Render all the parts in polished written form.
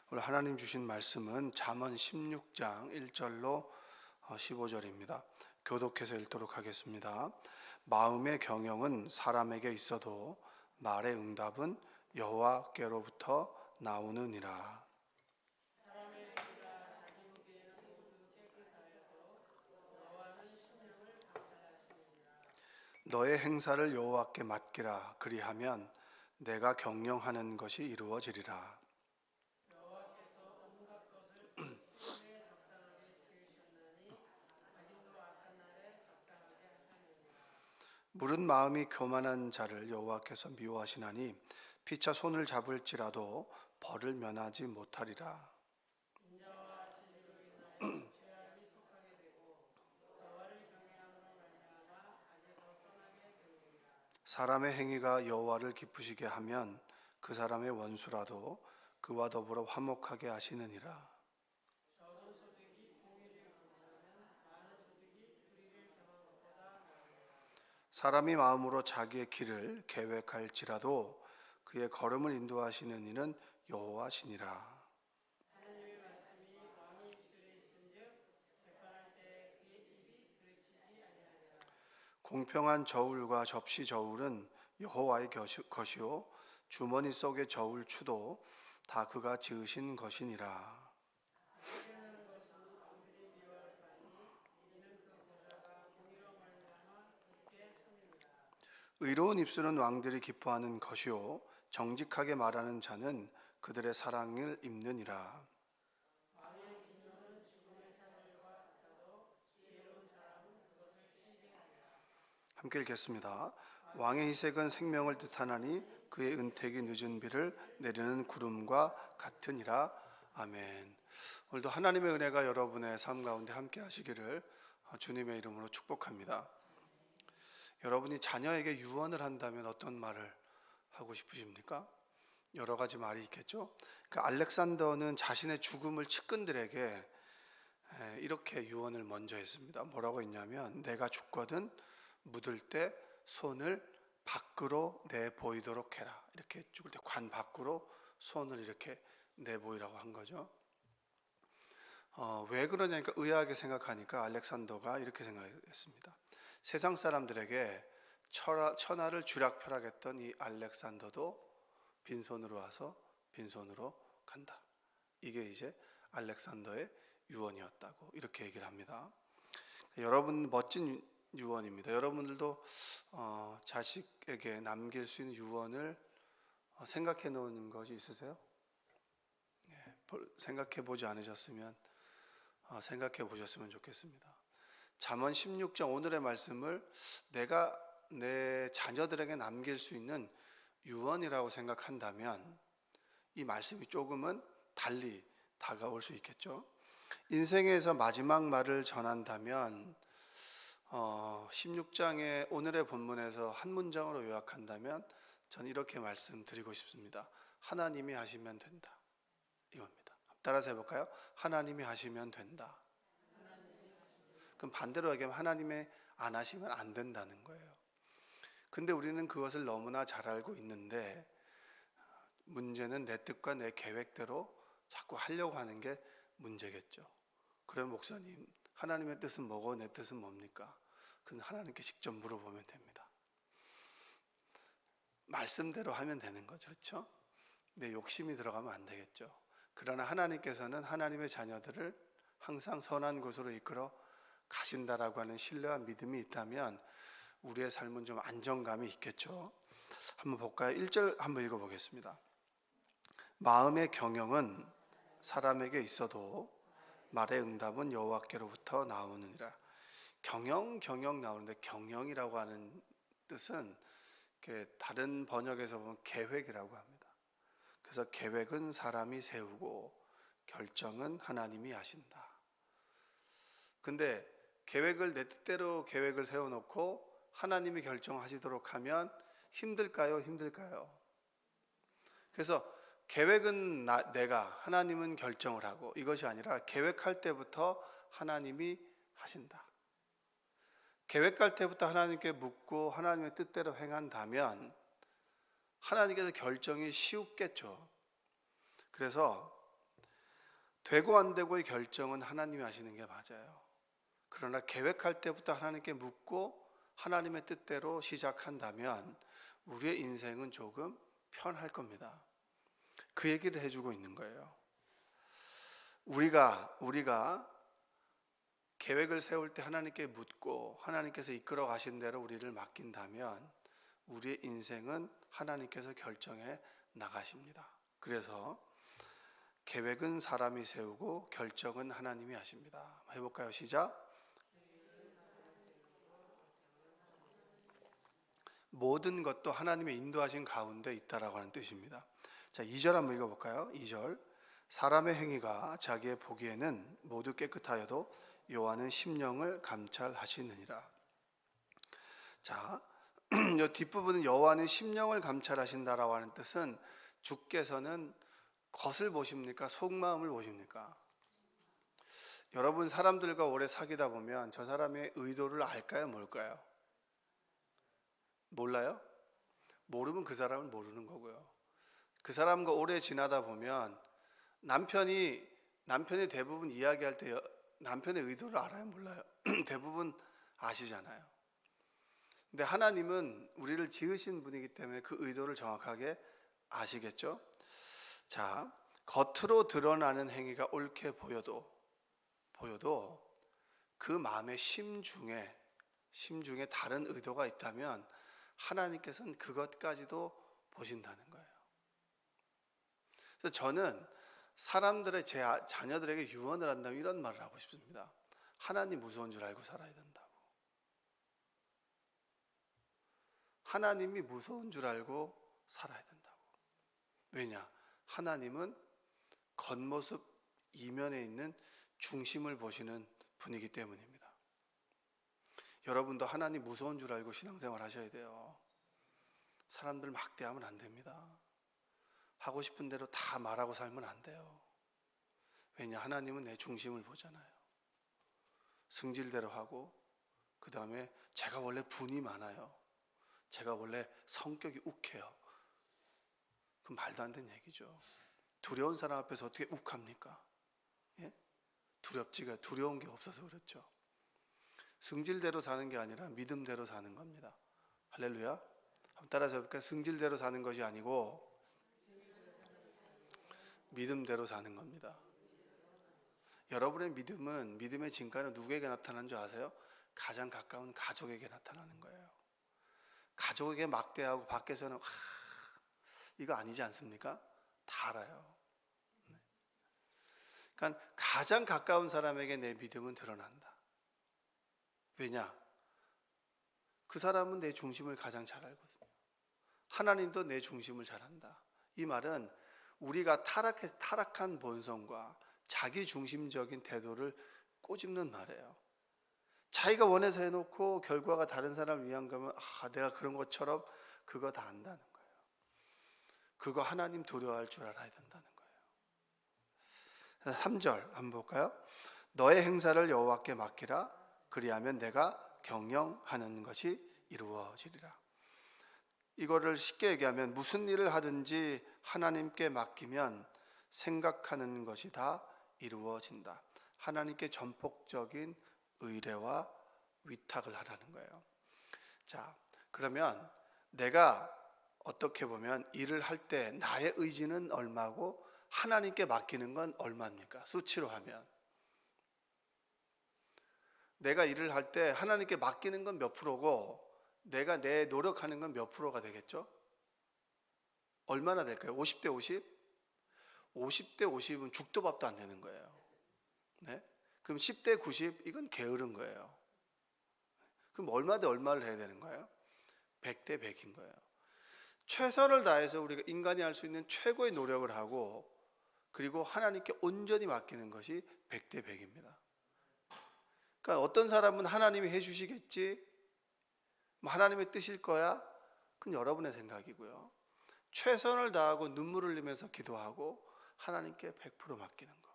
오늘 하나님 주신 말씀은 잠언 16장 1절로 15절입니다. 교독해서 읽도록 하겠습니다. 마음의 경영은 사람에게 있어도 말의 응답은 여호와께로부터 나오느니라. 너의 행사를 여호와께 맡기라. 그리하면 내가 경영하는 것이 이루어지리라. 무른 마음이 교만한 자를 여호와께서 미워하시나니 피차 손을 잡을지라도 벌을 면하지 못하리라. 사람의 행위가 여호와를 기쁘시게 하면 그 사람의 원수라도 그와 더불어 화목하게 하시느니라. 사람이 마음으로 자기의 길을 계획할지라도 그의 걸음을 인도하시는 이는 여호와시니라. 공평한 저울과 접시 저울은 여호와의 것이요 주머니 속의 저울 추도 다 그가 지으신 것이니라. 의로운 입술은 왕들이 기뻐하는 것이요 정직하게 말하는 자는 그들의 사랑을 입느니라. 함께 읽겠습니다. 왕의 희색은 생명을 뜻하나니 그의 은택이 늦은 비를 내리는 구름과 같으니라. 아멘. 오늘도 하나님의 은혜가 여러분의 삶 가운데 함께 하시기를 주님의 이름으로 축복합니다. 여러분이 자녀에게 유언을 한다면 어떤 말을 하고 싶으십니까? 여러 가지 말이 있겠죠. 알렉산더는 자신의 죽음을 측근들에게 이렇게 유언을 먼저 했습니다. 뭐라고 했냐면, 내가 죽거든 묻을 때 손을 밖으로 내보이도록 해라. 이렇게 죽을 때 관 밖으로 손을 이렇게 내보이라고 한 거죠. 왜 그러냐니까 의아하게 생각하니까 알렉산더가 이렇게 생각했습니다. 세상 사람들에게 천하를 쥐락펴락했던 이 알렉산더도 빈손으로 와서 빈손으로 간다. 이게 이제 알렉산더의 유언이었다고 이렇게 얘기를 합니다. 여러분, 멋진 유언입니다. 여러분들도 자식에게 남길 수 있는 유언을 생각해 놓은 것이 있으세요? 생각해 보지 않으셨으면 생각해 보셨으면 좋겠습니다. 잠언 16장 오늘의 말씀을 내가 내 자녀들에게 남길 수 있는 유언이라고 생각한다면 이 말씀이 조금은 달리 다가올 수 있겠죠. 인생에서 마지막 말을 전한다면 16장의 오늘의 본문에서 한 문장으로 요약한다면 전 이렇게 말씀드리고 싶습니다. 하나님이 하시면 된다. 이겁니다. 따라서 해볼까요? 하나님이 하시면 된다. 그럼 반대로 얘기하면 하나님이 안 하시면 안 된다는 거예요. 근데 우리는 그것을 너무나 잘 알고 있는데 문제는 내 뜻과 내 계획대로 자꾸 하려고 하는 게 문제겠죠. 그럼 목사님, 하나님의 뜻은 뭐고 내 뜻은 뭡니까? 그건 하나님께 직접 물어보면 됩니다. 말씀대로 하면 되는 거죠. 그렇죠? 내 욕심이 들어가면 안 되겠죠. 그러나 하나님께서는 하나님의 자녀들을 항상 선한 곳으로 이끌어 가신다라고 하는 신뢰와 믿음이 있다면 우리의 삶은 좀 안정감이 있겠죠. 한번 볼까요? 1절 한번 읽어보겠습니다. 마음의 경영은 사람에게 있어도 말의 응답은 여호와께로부터 나오느니라. 경영 나오는데, 경영이라고 하는 뜻은 다른 번역에서 보면 계획이라고 합니다. 그래서 계획은 사람이 세우고 결정은 하나님이 하신다. 근데 계획을 내 뜻대로 계획을 세워놓고 하나님이 결정하시도록 하면 힘들까요? 그래서 계획은 내가, 하나님은 결정을 하고, 이것이 아니라 계획할 때부터 하나님이 하신다. 계획할 때부터 하나님께 묻고 하나님의 뜻대로 행한다면 하나님께서 결정이 쉬웠겠죠. 그래서 되고 안 되고의 결정은 하나님이 하시는 게 맞아요. 그러나 계획할 때부터 하나님께 묻고 하나님의 뜻대로 시작한다면 우리의 인생은 조금 편할 겁니다. 그 얘기를 해주고 있는 거예요. 우리가 계획을 세울 때 하나님께 묻고 하나님께서 이끌어 가신 대로 우리를 맡긴다면 우리의 인생은 하나님께서 결정해 나가십니다. 그래서 계획은 사람이 세우고 결정은 하나님이 하십니다. 해볼까요? 시작. 모든 것도 하나님의 인도하신 가운데 있다라고 하는 뜻입니다. 자, 2절 한번 읽어볼까요? 2절. 사람의 행위가 자기의 보기에는 모두 깨끗하여도 여호와는 심령을 감찰하시느니라. 자, 이 뒷부분은 여호와는 심령을 감찰하신다라고 하는 뜻은 주께서는 겉을 보십니까? 속마음을 보십니까? 여러분, 사람들과 오래 사귀다 보면 저 사람의 의도를 알까요? 뭘까요? 몰라요? 모르면 그 사람은 모르는 거고요. 그 사람과 오래 지나다 보면 남편이 대부분 이야기할 때 남편의 의도를 알아요? 몰라요? 대부분 아시잖아요. 근데 하나님은 우리를 지으신 분이기 때문에 그 의도를 정확하게 아시겠죠? 자, 겉으로 드러나는 행위가 옳게 보여도 그 마음의 심중에 다른 의도가 있다면 하나님께서는 그것까지도 보신다는 거예요. 그래서 저는 사람들의 제 자녀들에게 유언을 한다면 이런 말을 하고 싶습니다. 하나님 무서운 줄 알고 살아야 된다고. 하나님이 무서운 줄 알고 살아야 된다고. 왜냐? 하나님은 겉모습 이면에 있는 중심을 보시는 분이기 때문입니다. 여러분도 하나님 무서운 줄 알고 신앙생활 하셔야 돼요. 사람들 막대하면 안 됩니다. 하고 싶은 대로 다 말하고 살면 안 돼요. 왜냐? 하나님은 내 중심을 보잖아요. 승질대로 하고, 그 다음에 제가 원래 분이 많아요. 제가 원래 성격이 욱해요. 그럼 말도 안 되는 얘기죠. 두려운 사람 앞에서 어떻게 욱합니까? 예? 두려운 게 없어서 그렇죠. 승질대로 사는 게 아니라 믿음대로 사는 겁니다. 할렐루야. 한번 따라서 해볼까요? 승질대로 사는 것이 아니고 믿음대로 사는 겁니다. 여러분의 믿음은, 믿음의 진가는 누구에게 나타나는 줄 아세요? 가장 가까운 가족에게 나타나는 거예요. 가족에게 막대하고 밖에서는 이거 아니지 않습니까? 다 알아요. 그러니까 가장 가까운 사람에게 내 믿음은 드러난다. 왜냐? 그 사람은 내 중심을 가장 잘 알거든요. 하나님도 내 중심을 잘 안다. 이 말은 우리가 타락한 본성과 자기 중심적인 태도를 꼬집는 말이에요. 자기가 원해서 해놓고 결과가 다른 사람을 위한 거면 내가 그런 것처럼 그거 다 안다는 거예요. 그거 하나님 두려워할 줄 알아야 된다는 거예요. 3절 한번 볼까요? 너의 행사를 여호와께 맡기라. 그리하면 내가 경영하는 것이 이루어지리라. 이거를 쉽게 얘기하면 무슨 일을 하든지 하나님께 맡기면 생각하는 것이 다 이루어진다. 하나님께 전폭적인 의뢰와 위탁을 하라는 거예요. 자, 그러면 내가 어떻게 보면 일을 할 때 나의 의지는 얼마고 하나님께 맡기는 건 얼마입니까? 수치로 하면 내가 일을 할 때 하나님께 맡기는 건 몇 프로고 내가 내 노력하는 건 몇 프로가 되겠죠? 얼마나 될까요? 50대 50? 50대 50은 죽도 밥도 안 되는 거예요. 네? 그럼 10대 90? 이건 게으른 거예요. 그럼 얼마 대 얼마를 해야 되는 거예요? 100대 100인 거예요. 최선을 다해서 우리가 인간이 할 수 있는 최고의 노력을 하고 그리고 하나님께 온전히 맡기는 것이 100대 100입니다. 그러니까 어떤 사람은 하나님이 해주시겠지, 하나님의 뜻일 거야, 그건 여러분의 생각이고요. 최선을 다하고 눈물을 흘리면서 기도하고 하나님께 100% 맡기는 거,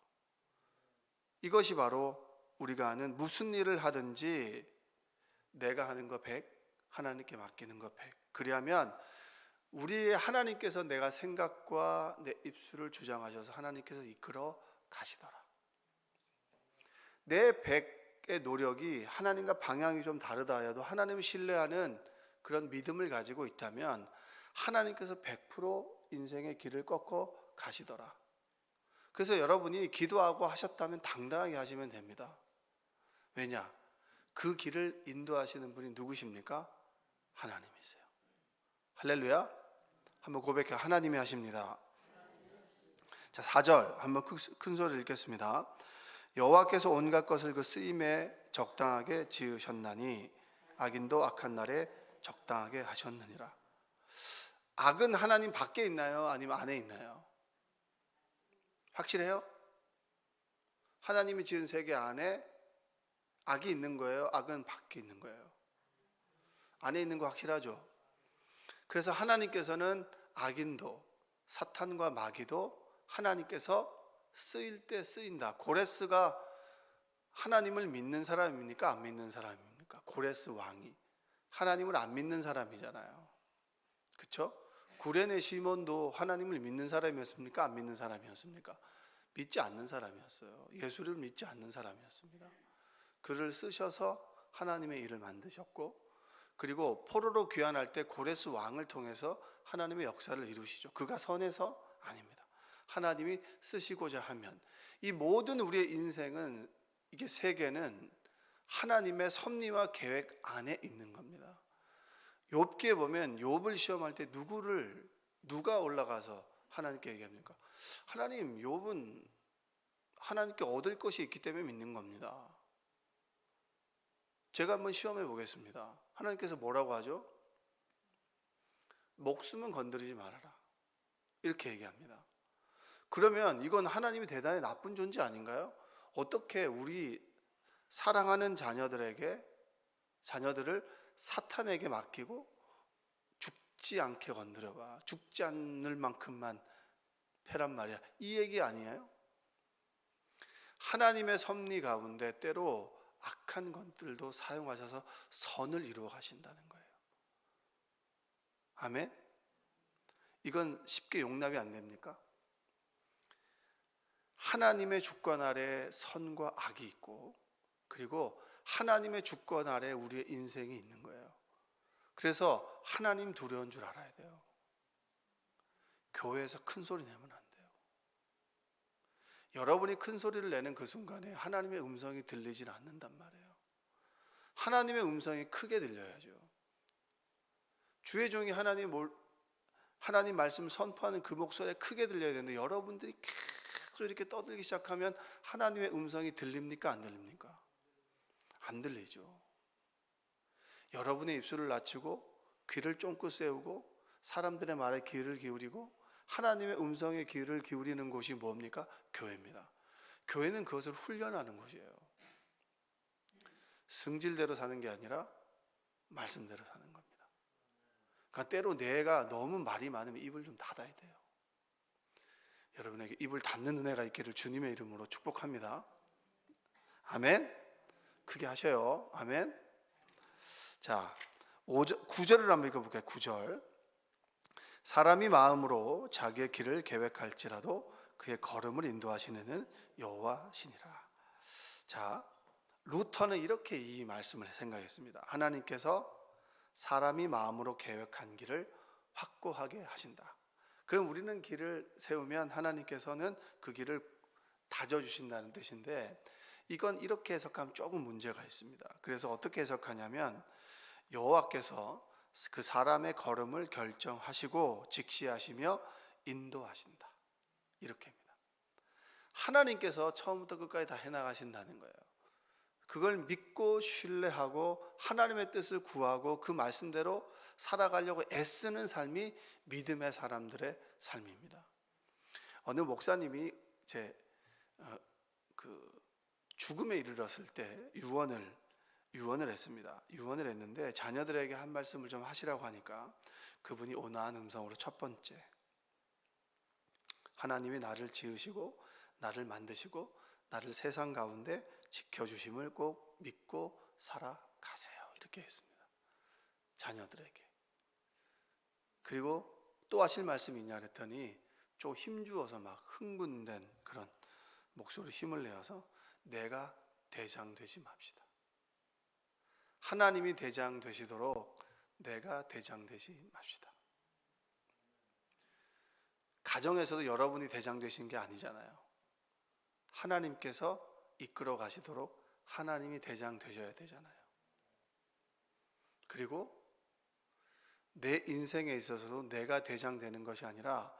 이것이 바로 우리가 하는 무슨 일을 하든지 내가 하는 거 100, 하나님께 맡기는 거 100. 그리하면 우리 하나님께서 내가 생각과 내 입술을 주장하셔서 하나님께서 이끌어 가시더라. 내 백의 노력이 하나님과 방향이 좀 다르다 해도 하나님을 신뢰하는 그런 믿음을 가지고 있다면 하나님께서 100% 인생의 길을 꺾어 가시더라. 그래서 여러분이 기도하고 하셨다면 당당하게 하시면 됩니다. 왜냐? 그 길을 인도하시는 분이 누구십니까? 하나님이세요. 할렐루야. 한번 고백해. 하나님이 하십니다. 자, 4절 한번 큰 소리를 읽겠습니다. 여호와께서 온갖 것을 그 쓰임에 적당하게 지으셨나니 악인도 악한 날에 적당하게 하셨느니라. 악은 하나님 밖에 있나요? 아니면 안에 있나요? 확실해요? 하나님이 지은 세계 안에 악이 있는 거예요? 악은 밖에 있는 거예요? 안에 있는 거 확실하죠? 그래서 하나님께서는 악인도 사탄과 마귀도 하나님께서 쓰일 때 쓰인다. 고레스가 하나님을 믿는 사람입니까? 안 믿는 사람입니까? 고레스 왕이 하나님을 안 믿는 사람이잖아요. 그렇죠? 구레네 시몬도 하나님을 믿는 사람이었습니까? 안 믿는 사람이었습니까? 믿지 않는 사람이었어요. 예수를 믿지 않는 사람이었습니다. 그를 쓰셔서 하나님의 일을 만드셨고, 그리고 포로로 귀환할 때 고레스 왕을 통해서 하나님의 역사를 이루시죠. 그가 선해서? 아닙니다. 하나님이 쓰시고자 하면 이 모든 우리의 인생은, 이게 세계는 하나님의 섭리와 계획 안에 있는 겁니다. 욥기에 보면 욥을 시험할 때 누가 올라가서 하나님께 얘기합니까? 하나님, 욥은 하나님께 얻을 것이 있기 때문에 믿는 겁니다. 제가 한번 시험해 보겠습니다. 하나님께서 뭐라고 하죠? 목숨은 건드리지 말아라, 이렇게 얘기합니다. 그러면 이건 하나님이 대단히 나쁜 존재 아닌가요? 어떻게 우리 사랑하는 자녀들을 사탄에게 맡기고 죽지 않게 건드려봐, 죽지 않을 만큼만 패란 말이야, 이 얘기 아니에요? 하나님의 섭리 가운데 때로 악한 것들도 사용하셔서 선을 이루어 가신다는 거예요. 아멘? 이건 쉽게 용납이 안 됩니까? 하나님의 주권 아래 선과 악이 있고, 그리고 하나님의 주권 아래 우리의 인생이 있는 거예요. 그래서 하나님 두려운 줄 알아야 돼요. 교회에서 큰 소리 내면 안 돼요. 여러분이 큰 소리를 내는 그 순간에 하나님의 음성이 들리질 않는단 말이에요. 하나님의 음성이 크게 들려야죠. 주의 종이 하나님 말씀을 선포하는 그 목소리가 크게 들려야 되는데, 여러분들이 계속 이렇게 떠들기 시작하면 하나님의 음성이 들립니까? 안 들립니까? 안 들리죠. 여러분의 입술을 낮추고 귀를 쫑긋 세우고 사람들의 말에 귀를 기울이고 하나님의 음성에 귀를 기울이는 곳이 뭡니까? 교회입니다. 교회는 그것을 훈련하는 곳이에요. 승질대로 사는 게 아니라 말씀대로 사는 겁니다. 그러니까 때로 내가 너무 말이 많으면 입을 좀 닫아야 돼요. 여러분에게 입을 닫는 은혜가 있기를 주님의 이름으로 축복합니다. 아멘. 크게 하셔요. 아멘. 자, 9절을 한번 읽어볼게요. 9절. 사람이 마음으로 자기의 길을 계획할지라도 그의 걸음을 인도하시는 여호와시니라. 자, 루터는 이렇게 이 말씀을 생각했습니다. 하나님께서 사람이 마음으로 계획한 길을 확고하게 하신다. 그럼 우리는 길을 세우면 하나님께서는 그 길을 다져주신다는 뜻인데, 이건 이렇게 해석하면 조금 문제가 있습니다. 그래서 어떻게 해석하냐면, 여호와께서 그 사람의 걸음을 결정하시고 직시하시며 인도하신다, 이렇게입니다. 하나님께서 처음부터 끝까지 다 해나가신다는 거예요. 그걸 믿고 신뢰하고 하나님의 뜻을 구하고 그 말씀대로 살아가려고 애쓰는 삶이 믿음의 사람들의 삶입니다. 어느 목사님이 죽음에 이르렀을 때 유언을 했습니다. 유언을 했는데 자녀들에게 한 말씀을 좀 하시라고 하니까 그분이 온화한 음성으로, 첫 번째, 하나님이 나를 지으시고 나를 만드시고 나를 세상 가운데 지켜주심을 꼭 믿고 살아가세요, 이렇게 했습니다. 자녀들에게. 그리고 또 하실 말씀이 있냐 그랬더니 좀 힘주어서 막 흥분된 그런 목소리 힘을 내어서 내가 대장 되지 맙시다. 하나님이 대장 되시도록 내가 대장 되지 맙시다. 가정에서도 여러분이 대장 되신 게 아니잖아요. 하나님께서 이끌어 가시도록 하나님이 대장 되셔야 되잖아요. 그리고 내 인생에 있어서도 내가 대장 되는 것이 아니라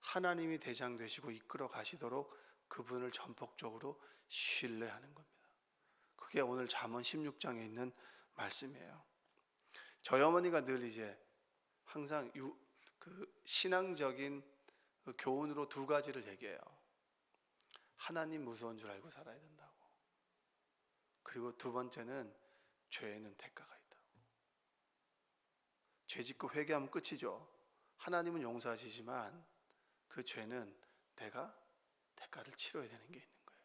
하나님이 대장 되시고 이끌어 가시도록 그분을 전폭적으로 신뢰하는 겁니다. 그게 오늘 잠언 16장에 있는 말씀이에요. 저희 어머니가 늘 이제 항상 신앙적인 교훈으로 두 가지를 얘기해요. 하나님 무서운 줄 알고 살아야 된다고. 그리고 두 번째는 죄에는 대가가 있다고. 죄 짓고 회개하면 끝이죠. 하나님은 용서하시지만 그 죄는 내가 대가를 치러야 되는 게 있는 거예요.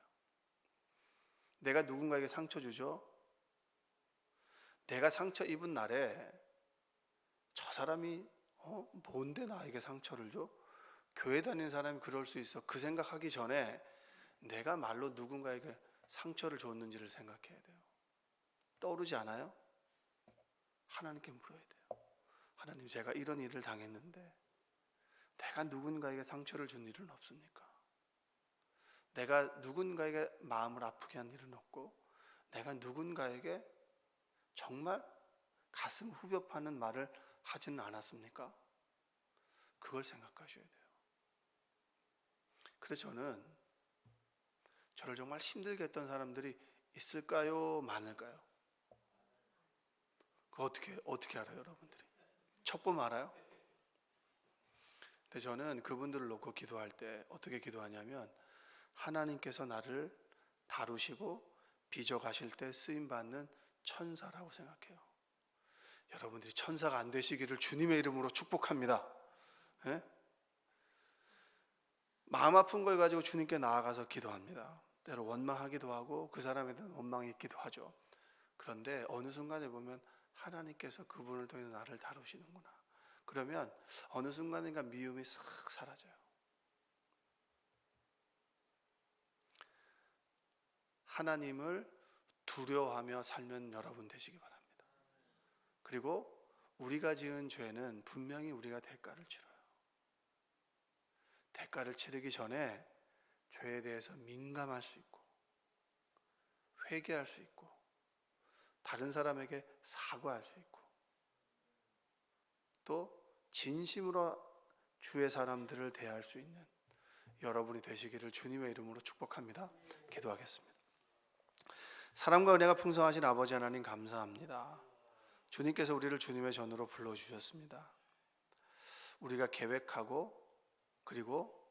내가 누군가에게 상처 주죠. 내가 상처 입은 날에 저 사람이 뭔데 나에게 상처를 줘? 교회 다니는 사람이 그럴 수 있어. 그 생각하기 전에 내가 말로 누군가에게 상처를 줬는지를 생각해야 돼요. 떠오르지 않아요? 하나님께 물어야 돼요. 하나님, 제가 이런 일을 당했는데 내가 누군가에게 상처를 준 일은 없습니까? 내가 누군가에게 마음을 아프게 한 일은 없고 내가 누군가에게 정말 가슴 후벼 파는 말을 하지는 않았습니까? 그걸 생각하셔야 돼요. 그래서 저를 정말 힘들게 했던 사람들이 있을까요? 많을까요? 그거 어떻게 알아요, 여러분들이? 척보면 알아요? 근데 저는 그분들을 놓고 기도할 때 어떻게 기도하냐면 하나님께서 나를 다루시고 빚어가실 때 쓰임받는 천사라고 생각해요. 여러분들이 천사가 안 되시기를 주님의 이름으로 축복합니다. 예? 마음 아픈 걸 가지고 주님께 나아가서 기도합니다. 때로 원망하기도 하고 그 사람에 대한 원망이 있기도 하죠. 그런데 어느 순간에 보면 하나님께서 그분을 통해 나를 다루시는구나. 그러면 어느 순간인가 미움이 싹 사라져요. 하나님을 두려워하며 살면 여러분 되시기 바랍니다. 그리고 우리가 지은 죄는 분명히 우리가 대가를 치러요. 대가를 치르기 전에 죄에 대해서 민감할 수 있고 회개할 수 있고 다른 사람에게 사과할 수 있고 또 진심으로 주의 사람들을 대할 수 있는 여러분이 되시기를 주님의 이름으로 축복합니다. 기도하겠습니다. 사랑과 은혜가 풍성하신 아버지 하나님 감사합니다. 주님께서 우리를 주님의 전으로 불러주셨습니다. 우리가 계획하고 그리고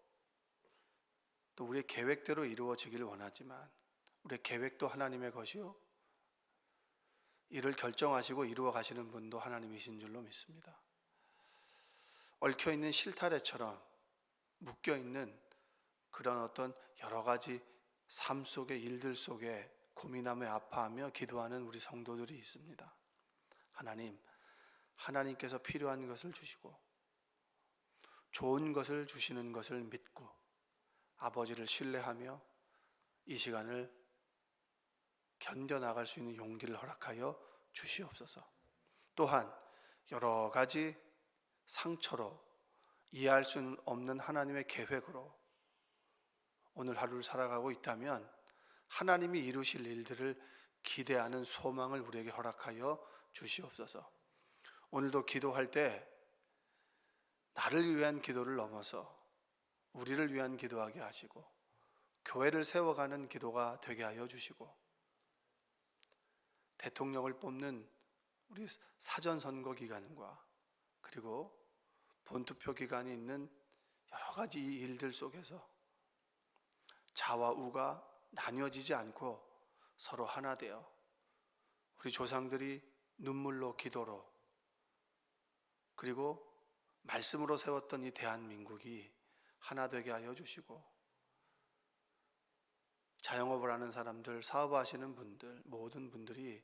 또 우리의 계획대로 이루어지기를 원하지만 우리의 계획도 하나님의 것이요 이를 결정하시고 이루어 가시는 분도 하나님이신 줄로 믿습니다. 얽혀있는 실타래처럼 묶여있는 그런 어떤 여러 가지 삶 속의 일들 속에 고민하며 아파하며 기도하는 우리 성도들이 있습니다. 하나님께서 필요한 것을 주시고 좋은 것을 주시는 것을 믿고 아버지를 신뢰하며 이 시간을 견뎌나갈 수 있는 용기를 허락하여 주시옵소서. 또한 여러 가지 상처로 이해할 수 없는 하나님의 계획으로 오늘 하루를 살아가고 있다면 하나님이 이루실 일들을 기대하는 소망을 우리에게 허락하여 주시옵소서. 오늘도 기도할 때 나를 위한 기도를 넘어서 우리를 위한 기도하게 하시고 교회를 세워가는 기도가 되게 하여 주시고 대통령을 뽑는 우리 사전선거 기간과 그리고 본투표 기간이 있는 여러 가지 일들 속에서 자와 우가 나뉘어지지 않고 서로 하나 되어 우리 조상들이 눈물로 기도로 그리고 말씀으로 세웠던 이 대한민국이 하나 되게 하여 주시고 자영업을 하는 사람들, 사업하시는 분들, 모든 분들이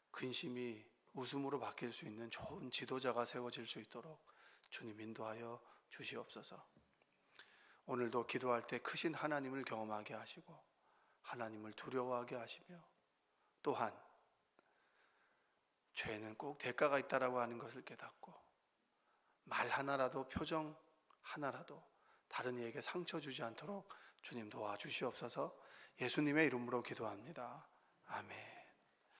근심이 웃음으로 바뀔 수 있는 좋은 지도자가 세워질 수 있도록 주님 인도하여 주시옵소서. 오늘도 기도할 때 크신 하나님을 경험하게 하시고 하나님을 두려워하게 하시며, 또한 죄는 꼭 대가가 있다라고 하는 것을 깨닫고 말 하나라도, 표정 하나라도 다른 이에게 상처 주지 않도록 주님 도와주시옵소서. 예수님의 이름으로 기도합니다. 아멘.